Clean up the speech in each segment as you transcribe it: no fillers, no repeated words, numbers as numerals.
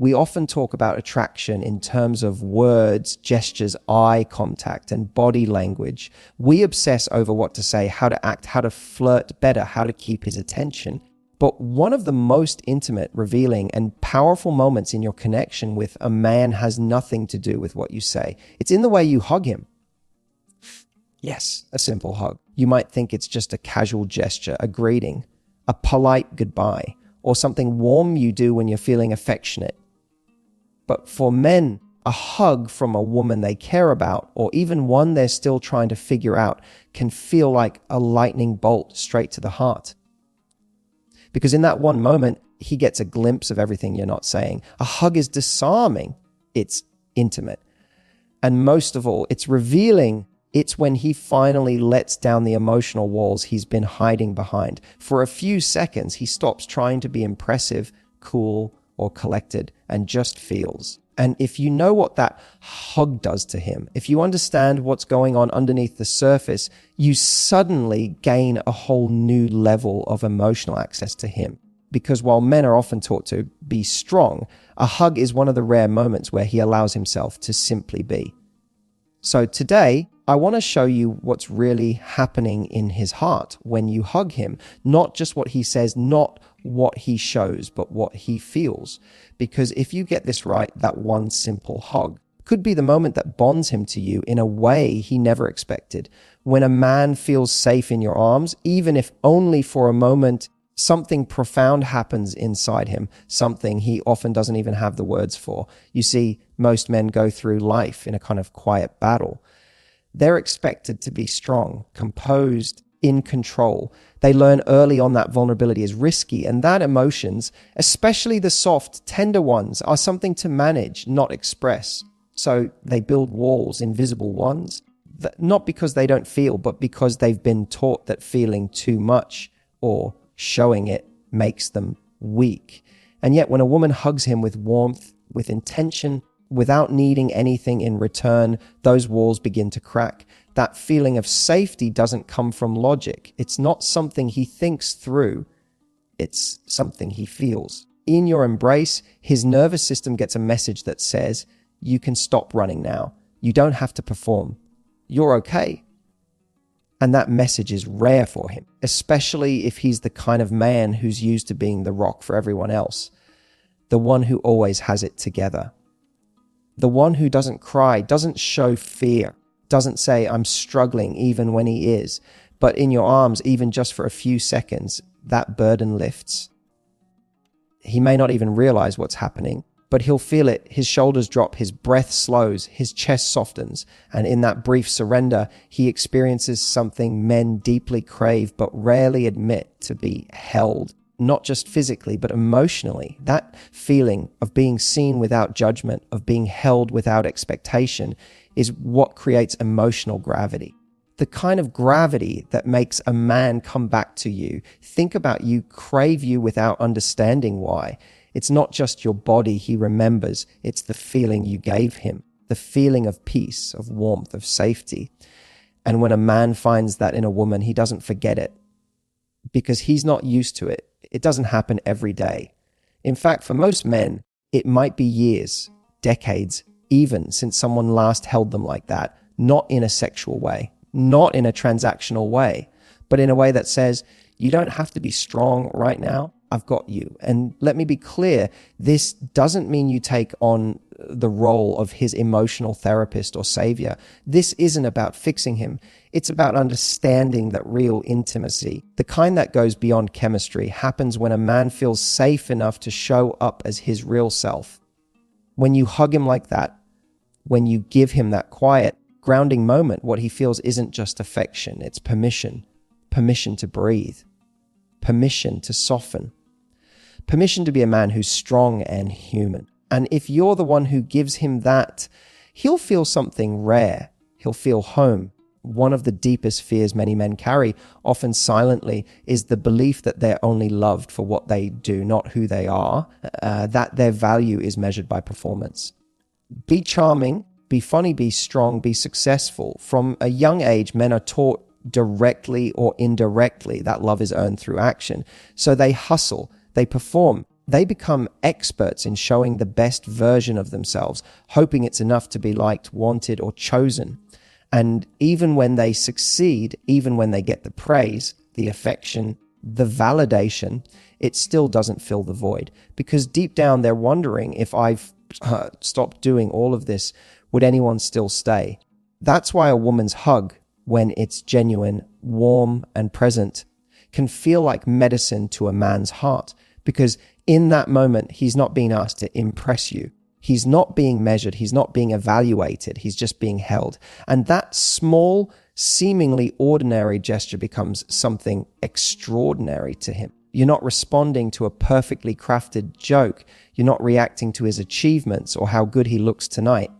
We often talk about attraction in terms of words, gestures, eye contact, and body language. We obsess over what to say, how to act, how to flirt better, how to keep his attention. But one of the most intimate, revealing, and powerful moments in your connection with a man has nothing to do with what you say. It's in the way you hug him. Yes, a simple hug. You might think it's just a casual gesture, a greeting, a polite goodbye, or something warm you do when you're feeling affectionate. But for men, a hug from a woman they care about, or even one they're still trying to figure out, can feel like a lightning bolt straight to the heart. Because in that one moment, he gets a glimpse of everything you're not saying. A hug is disarming. It's intimate. And most of all, it's revealing. It's when he finally lets down the emotional walls he's been hiding behind. For a few seconds, he stops trying to be impressive, cool, or collected, and just feels. And if you know what that hug does to him, if you understand what's going on underneath the surface, you suddenly gain a whole new level of emotional access to him. Because while men are often taught to be strong, a hug is one of the rare moments where he allows himself to simply be. So today, I want to show you what's really happening in his heart when you hug him. Not just what he says, not what he shows, but what he feels. Because if you get this right, that one simple hug could be the moment that bonds him to you in a way he never expected. When a man feels safe in your arms, even if only for a moment, something profound happens inside him, something he often doesn't even have the words for. You see, most men go through life in a kind of quiet battle. They're expected to be strong, composed, in control. They learn early on that vulnerability is risky, and that emotions, especially the soft, tender ones, are something to manage, not express. So they build walls, invisible ones, not because they don't feel, but because they've been taught that feeling too much or showing it makes them weak. And yet when a woman hugs him with warmth, with intention, without needing anything in return, those walls begin to crack. That feeling of safety doesn't come from logic. It's not something he thinks through. It's something he feels. In your embrace, his nervous system gets a message that says, you can stop running now. You don't have to perform. You're okay. And that message is rare for him, especially if he's the kind of man who's used to being the rock for everyone else, the one who always has it together. The one who doesn't cry, doesn't show fear, doesn't say, I'm struggling, even when he is. But in your arms, even just for a few seconds, that burden lifts. He may not even realize what's happening, but he'll feel it. His shoulders drop, his breath slows, his chest softens. And in that brief surrender, he experiences something men deeply crave, but rarely admit, to be held. Not just physically, but emotionally. That feeling of being seen without judgment, of being held without expectation, is what creates emotional gravity. The kind of gravity that makes a man come back to you, think about you, crave you without understanding why. It's not just your body he remembers, it's the feeling you gave him, the feeling of peace, of warmth, of safety. And when a man finds that in a woman, he doesn't forget it, because he's not used to it. It doesn't happen every day. In fact, for most men, it might be years, decades, even since someone last held them like that, not in a sexual way, not in a transactional way, but in a way that says, you don't have to be strong right now. I've got you. And let me be clear, this doesn't mean you take on the role of his emotional therapist or savior. This isn't about fixing him. It's about understanding that real intimacy, the kind that goes beyond chemistry, happens when a man feels safe enough to show up as his real self. When you hug him like that, when you give him that quiet, grounding moment, what he feels isn't just affection, it's permission. Permission to breathe. Permission to soften. Permission to be a man who's strong and human. And if you're the one who gives him that, he'll feel something rare. He'll feel home. One of the deepest fears many men carry, often silently, is the belief that they're only loved for what they do, not who they are, that their value is measured by performance. Be charming, be funny, be strong, be successful. From a young age, men are taught directly or indirectly that love is earned through action. So they hustle, they perform, They become experts in showing the best version of themselves, hoping it's enough to be liked, wanted, or chosen. And even when they succeed, even when they get the praise, the affection, the validation, it still doesn't fill the void. Because deep down, they're wondering, if I've stopped doing all of this, would anyone still stay? That's why a woman's hug, when it's genuine, warm, and present, can feel like medicine to a man's heart. Because in that moment, he's not being asked to impress you. He's not being measured. He's not being evaluated. He's just being held. And that small, seemingly ordinary gesture becomes something extraordinary to him. You're not responding to a perfectly crafted joke. You're not reacting to his achievements or how good he looks tonight.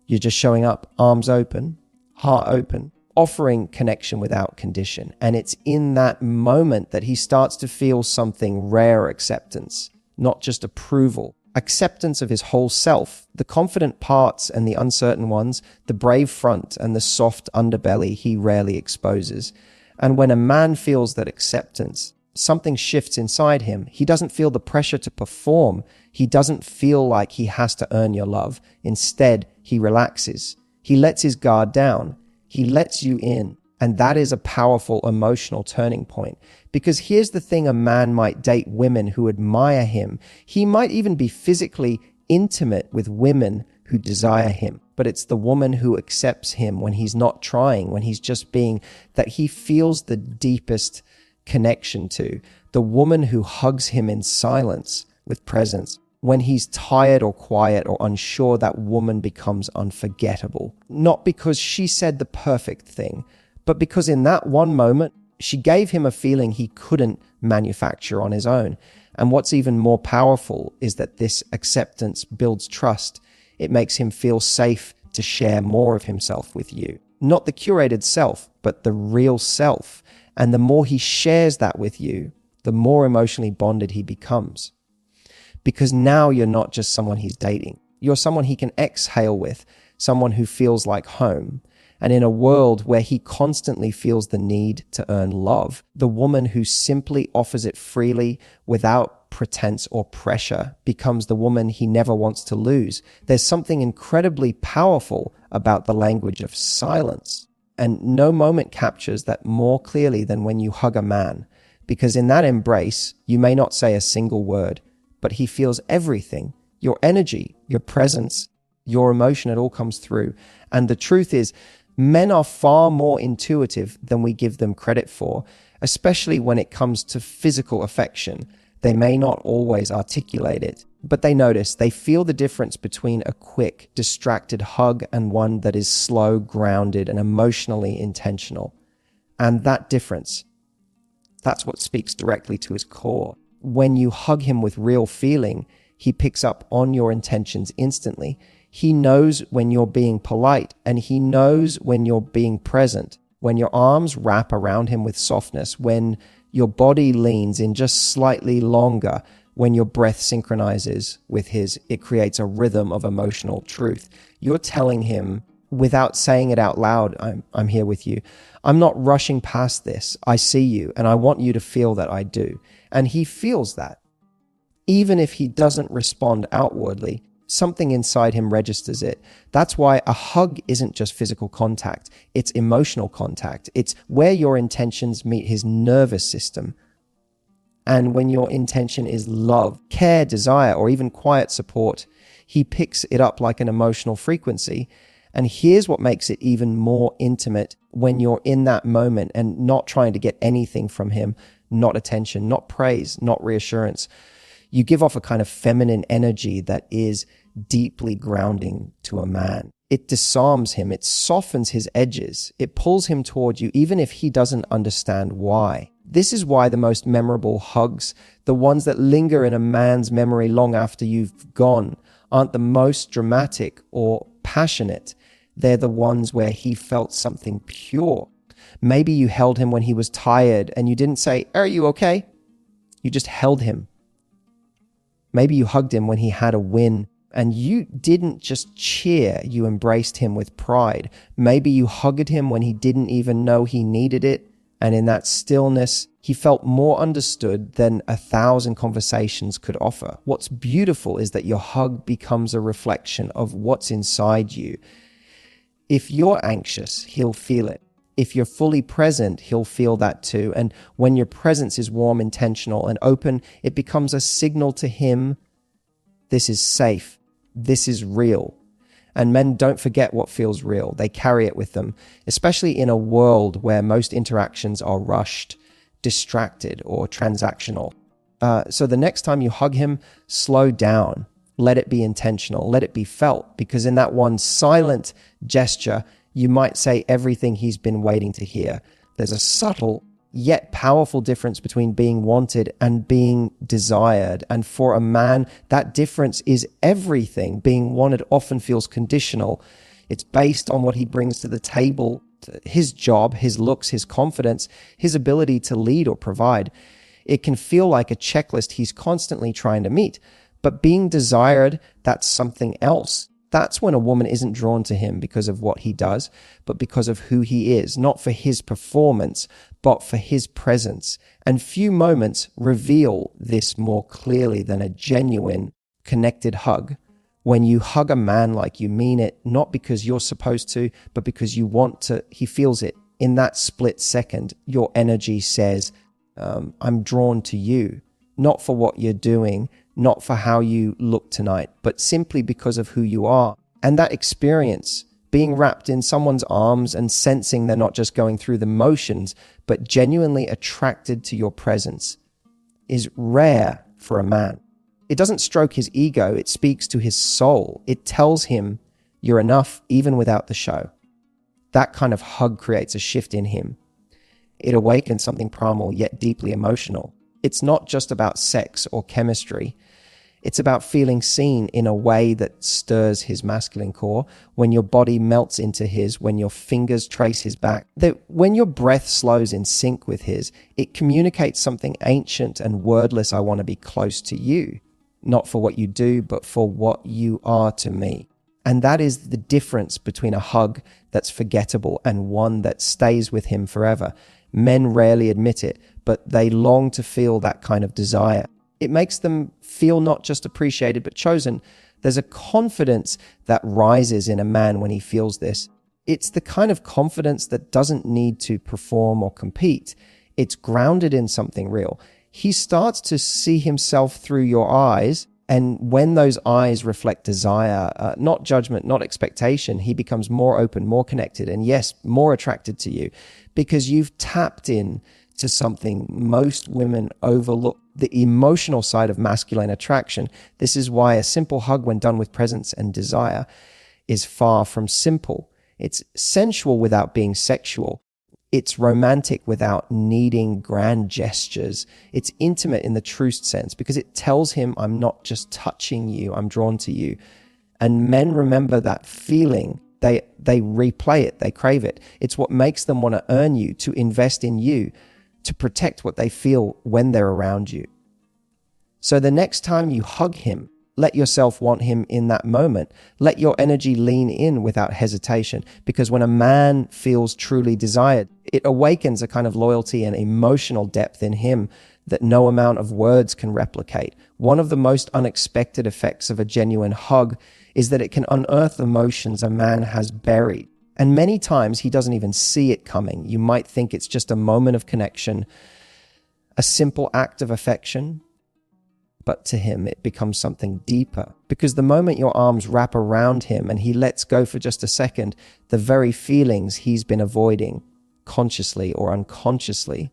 You're just showing up, arms open, heart open, offering connection without condition. And it's in that moment that he starts to feel something rare: acceptance, not just approval. Acceptance of his whole self, the confident parts and the uncertain ones, the brave front and the soft underbelly he rarely exposes. And when a man feels that acceptance, something shifts inside him. He doesn't feel the pressure to perform. He doesn't feel like he has to earn your love. Instead, he relaxes. He lets his guard down. He lets you in. And that is a powerful emotional turning point. Because here's the thing: a man might date women who admire him. He might even be physically intimate with women who desire him. But it's the woman who accepts him when he's not trying, when he's just being, that he feels the deepest connection to. The woman who hugs him in silence with presence. When he's tired or quiet or unsure, that woman becomes unforgettable. Not because she said the perfect thing, but because in that one moment, she gave him a feeling he couldn't manufacture on his own. And what's even more powerful is that this acceptance builds trust. It makes him feel safe to share more of himself with you. Not the curated self, but the real self. And the more he shares that with you, the more emotionally bonded he becomes. Because now you're not just someone he's dating. You're someone he can exhale with, someone who feels like home. And in a world where he constantly feels the need to earn love, the woman who simply offers it freely without pretense or pressure becomes the woman he never wants to lose. There's something incredibly powerful about the language of silence. And no moment captures that more clearly than when you hug a man. Because in that embrace, you may not say a single word, but he feels everything. Your energy, your presence, your emotion, it all comes through. And the truth is, men are far more intuitive than we give them credit for, especially when it comes to physical affection. They may not always articulate it, but they notice, they feel the difference between a quick, distracted hug and one that is slow, grounded, and emotionally intentional. And that difference, that's what speaks directly to his core. When you hug him with real feeling, he picks up on your intentions instantly. He knows when you're being polite, and he knows when you're being present. When your arms wrap around him with softness, when your body leans in just slightly longer, when your breath synchronizes with his, it creates a rhythm of emotional truth. You're telling him, without saying it out loud, I'm here with you. I'm not rushing past this. I see you, and I want you to feel that I do. And he feels that. Even if he doesn't respond outwardly, something inside him registers it. That's why a hug isn't just physical contact. It's emotional contact. It's where your intentions meet his nervous system. And when your intention is love, care, desire, or even quiet support, he picks it up like an emotional frequency. And here's what makes it even more intimate: when you're in that moment and not trying to get anything from him, not attention, not praise, not reassurance. You give off a kind of feminine energy that is deeply grounding to a man. It disarms him. It softens his edges. It pulls him toward you, even if he doesn't understand why. This is why the most memorable hugs, the ones that linger in a man's memory long after you've gone, aren't the most dramatic or passionate. They're the ones where he felt something pure. Maybe you held him when he was tired and you didn't say, "Are you okay?" You just held him. Maybe you hugged him when he had a win and you didn't just cheer, you embraced him with pride. Maybe you hugged him when he didn't even know he needed it, And in that stillness, he felt more understood than 1,000 conversations could offer. What's beautiful is that your hug becomes a reflection of what's inside you. If you're anxious, he'll feel it. If you're fully present, he'll feel that too. And when your presence is warm, intentional, and open, it becomes a signal to him, this is safe, this is real. And men don't forget what feels real. They carry it with them, especially in a world where most interactions are rushed, distracted, or transactional. So the next time you hug him, slow down. Let it be intentional. Let it be felt. Because in that one silent gesture, you might say everything he's been waiting to hear. There's a subtle yet powerful difference between being wanted and being desired. And for a man, that difference is everything. Being wanted often feels conditional. It's based on what he brings to the table, his job, his looks, his confidence, his ability to lead or provide. It can feel like a checklist he's constantly trying to meet. But being desired, that's something else. That's when a woman isn't drawn to him because of what he does, but because of who he is, not for his performance, but for his presence. And few moments reveal this more clearly than a genuine, connected hug. When you hug a man like you mean it, not because you're supposed to, but because you want to, he feels it. In that split second, your energy says, I'm drawn to you, not for what you're doing, not for how you look tonight, but simply because of who you are. And that experience, being wrapped in someone's arms and sensing they're not just going through the motions, but genuinely attracted to your presence, is rare for a man. It doesn't stroke his ego, it speaks to his soul. It tells him you're enough even without the show. That kind of hug creates a shift in him. It awakens something primal yet deeply emotional. It's not just about sex or chemistry. It's about feeling seen in a way that stirs his masculine core, when your body melts into his, when your fingers trace his back, that when your breath slows in sync with his, it communicates something ancient and wordless. I want to be close to you, not for what you do, but for what you are to me. And that is the difference between a hug that's forgettable and one that stays with him forever. Men rarely admit it, but they long to feel that kind of desire. It makes them feel not just appreciated, but chosen. There's a confidence that rises in a man when he feels this. It's the kind of confidence that doesn't need to perform or compete. It's grounded in something real. He starts to see himself through your eyes, and when those eyes reflect desire, not judgment, not expectation, he becomes more open, more connected, and yes, more attracted to you, because you've tapped in to something most women overlook, the emotional side of masculine attraction. This is why a simple hug, when done with presence and desire, is far from simple. It's sensual without being sexual. It's romantic without needing grand gestures. It's intimate in the truest sense, because it tells him, I'm not just touching you, I'm drawn to you. And men remember that feeling. They replay it, they crave it. It's what makes them want to earn you, to invest in you, to protect what they feel when they're around you. So the next time you hug him, let yourself want him in that moment. Let your energy lean in without hesitation, because when a man feels truly desired, it awakens a kind of loyalty and emotional depth in him that no amount of words can replicate. One of the most unexpected effects of a genuine hug is that it can unearth emotions a man has buried. And many times he doesn't even see it coming. You might think it's just a moment of connection, a simple act of affection, but to him it becomes something deeper. Because the moment your arms wrap around him and he lets go for just a second, the very feelings he's been avoiding, consciously or unconsciously,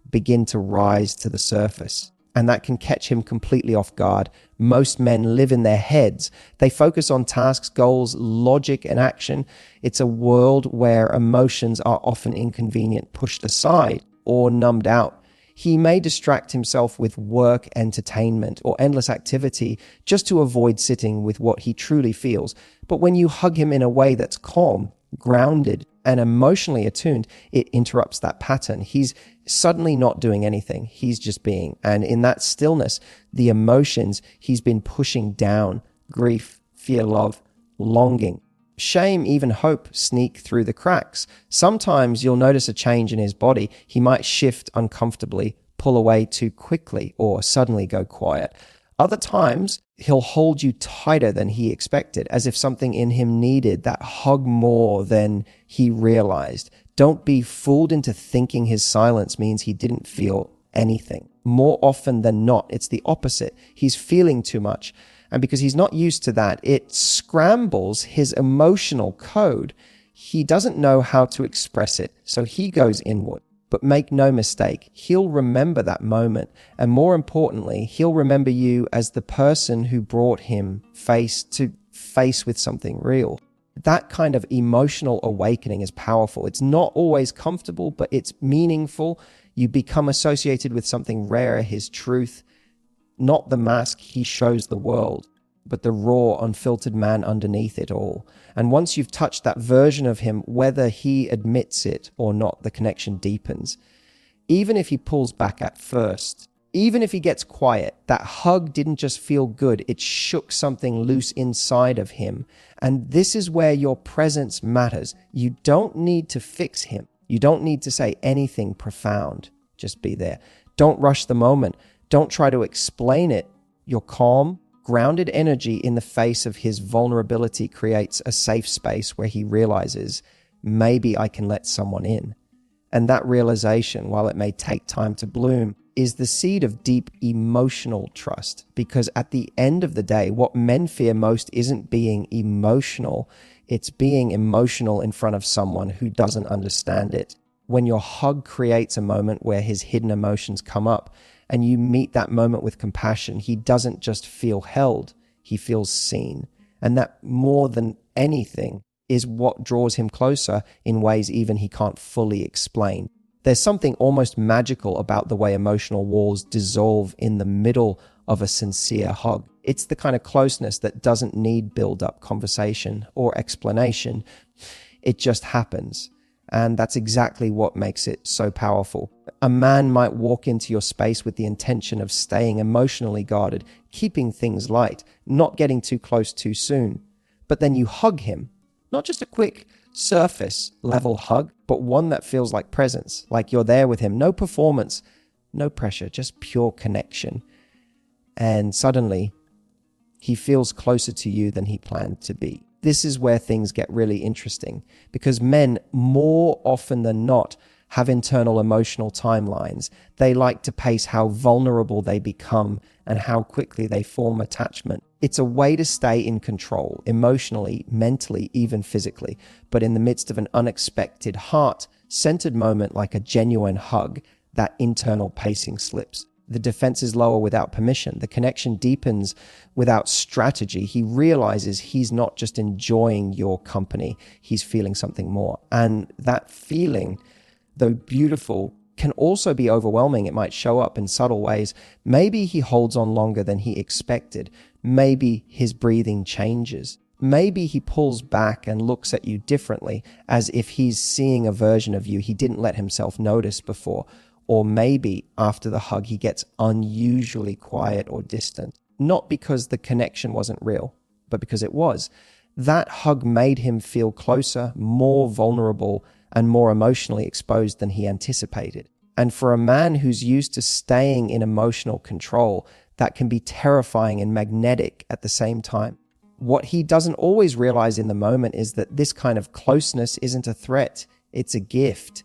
begin to rise to the surface. And that can catch him completely off guard. Most men live in their heads. They focus on tasks, goals, logic, and action. It's a world where emotions are often inconvenient, pushed aside, or numbed out. He may distract himself with work, entertainment, or endless activity just to avoid sitting with what he truly feels. But when you hug him in a way that's calm, grounded, and emotionally attuned, it interrupts that pattern. He's suddenly not doing anything. He's just being. And in that stillness, the emotions he's been pushing down, grief, fear, love, longing, Shame, even hope sneak through the cracks. Sometimes you'll notice a change in his body. He might shift uncomfortably, pull away too quickly, or suddenly go quiet. Other times, he'll hold you tighter than he expected, as if something in him needed that hug more than he realized. Don't be fooled into thinking his silence means he didn't feel anything. More often than not, it's the opposite. He's feeling too much. And because he's not used to that, it scrambles his emotional code. He doesn't know how to express it, so he goes inward. But make no mistake, he'll remember that moment. And more importantly, he'll remember you as the person who brought him face to face with something real. That kind of emotional awakening is powerful. It's not always comfortable, but it's meaningful. You become associated with something rare, his truth, not the mask he shows the world, but the raw, unfiltered man underneath it all. And once you've touched that version of him, whether he admits it or not, the connection deepens. Even if he pulls back at first, even if he gets quiet, that hug didn't just feel good, it shook something loose inside of him. And this is where your presence matters. You don't need to fix him. You don't need to say anything profound. Just be there. Don't rush the moment. Don't try to explain it. Your calm, grounded energy in the face of his vulnerability creates a safe space where he realizes, maybe I can let someone in. And that realization, while it may take time to bloom, is the seed of deep emotional trust. Because at the end of the day, what men fear most isn't being emotional. It's being emotional in front of someone who doesn't understand it. When your hug creates a moment where his hidden emotions come up, and you meet that moment with compassion, he doesn't just feel held, he feels seen. And that, more than anything, is what draws him closer in ways even he can't fully explain. There's something almost magical about the way emotional walls dissolve in the middle of a sincere hug. It's the kind of closeness that doesn't need build-up conversation or explanation. It just happens. And that's exactly what makes it so powerful. A man might walk into your space with the intention of staying emotionally guarded, keeping things light, not getting too close too soon. But then you hug him. Not just a quick surface level hug, but one that feels like presence, like you're there with him. No performance, no pressure, just pure connection. And suddenly, he feels closer to you than he planned to be. This is where things get really interesting, because men, more often than not, have internal emotional timelines. They like to pace how vulnerable they become and how quickly they form attachment. It's a way to stay in control, emotionally, mentally, even physically. But in the midst of an unexpected, heart-centered moment like a genuine hug, that internal pacing slips. The defense is lower without permission. The connection deepens without strategy. He realizes he's not just enjoying your company, he's feeling something more. And that feeling, though beautiful, can also be overwhelming. It might show up in subtle ways. Maybe he holds on longer than he expected. Maybe his breathing changes. Maybe he pulls back and looks at you differently, as if he's seeing a version of you he didn't let himself notice before. Or maybe after the hug, he gets unusually quiet or distant. Not because the connection wasn't real, but because it was. That hug made him feel closer, more vulnerable, and more emotionally exposed than he anticipated. And for a man who's used to staying in emotional control, that can be terrifying and magnetic at the same time. What he doesn't always realize in the moment is that this kind of closeness isn't a threat, it's a gift.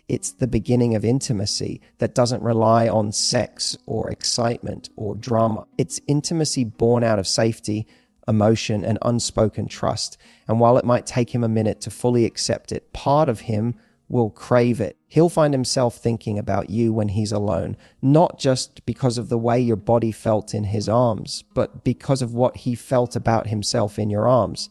It's the beginning of intimacy that doesn't rely on sex or excitement or drama. It's intimacy born out of safety, emotion, and unspoken trust. And while it might take him a minute to fully accept it, part of him will crave it. He'll find himself thinking about you when he's alone, not just because of the way your body felt in his arms, but because of what he felt about himself in your arms.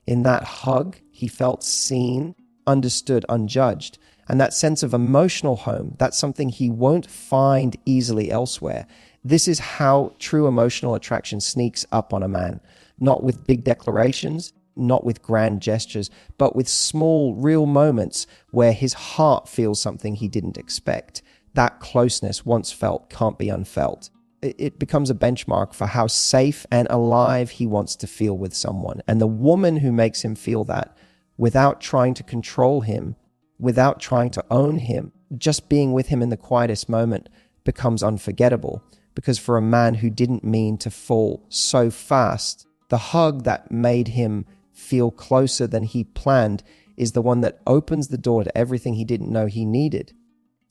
In that hug, he felt seen, understood, unjudged. And that sense of emotional home, that's something he won't find easily elsewhere. This is how true emotional attraction sneaks up on a man. Not with big declarations, not with grand gestures, but with small, real moments where his heart feels something he didn't expect. That closeness, once felt, can't be unfelt. It becomes a benchmark for how safe and alive he wants to feel with someone. And the woman who makes him feel that without trying to control him, without trying to own him, just being with him in the quietest moment becomes unforgettable. Because for a man who didn't mean to fall so fast, the hug that made him feel closer than he planned is the one that opens the door to everything he didn't know he needed.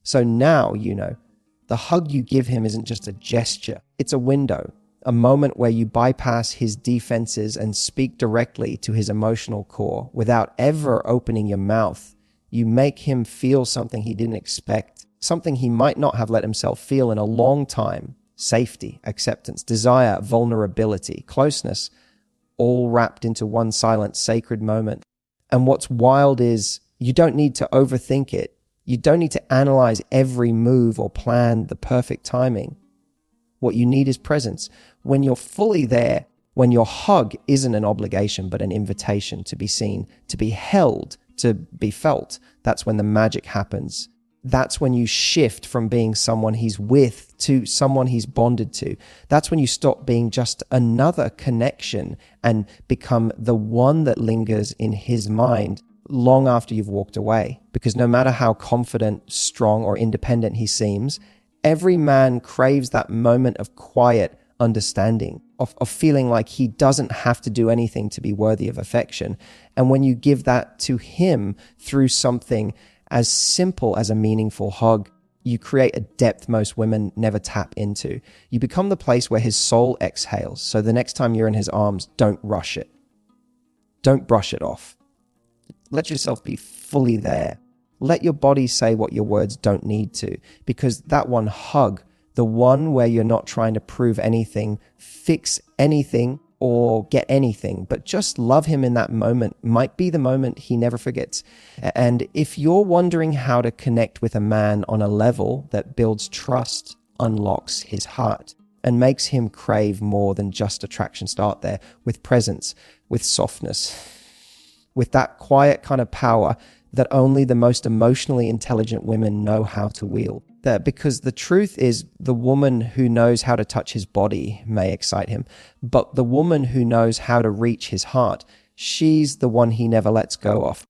So now, the hug you give him isn't just a gesture. It's a window, a moment where you bypass his defenses and speak directly to his emotional core without ever opening your mouth. You make him feel something he didn't expect, something he might not have let himself feel in a long time. Safety, acceptance, desire, vulnerability, closeness, all wrapped into one silent, sacred moment. And what's wild is you don't need to overthink it. You don't need to analyze every move or plan the perfect timing. What you need is presence. When you're fully there, when your hug isn't an obligation but an invitation to be seen, to be held, to be felt, that's when the magic happens. That's when you shift from being someone he's with to someone he's bonded to. That's when you stop being just another connection and become the one that lingers in his mind long after you've walked away. Because no matter how confident, strong, or independent he seems, every man craves that moment of quiet understanding, of feeling like he doesn't have to do anything to be worthy of affection. And when you give that to him through something as simple as a meaningful hug, you create a depth most women never tap into. You become the place where his soul exhales. So the next time you're in his arms, don't rush it. Don't brush it off. Let yourself be fully there. Let your body say what your words don't need to, because that one hug, the one where you're not trying to prove anything, fix anything, or get anything, but just love him in that moment, might be the moment he never forgets. And if you're wondering how to connect with a man on a level that builds trust, unlocks his heart, and makes him crave more than just attraction, start there with presence, with softness, with that quiet kind of power that only the most emotionally intelligent women know how to wield. Because the truth is, the woman who knows how to touch his body may excite him, but the woman who knows how to reach his heart, she's the one he never lets go of.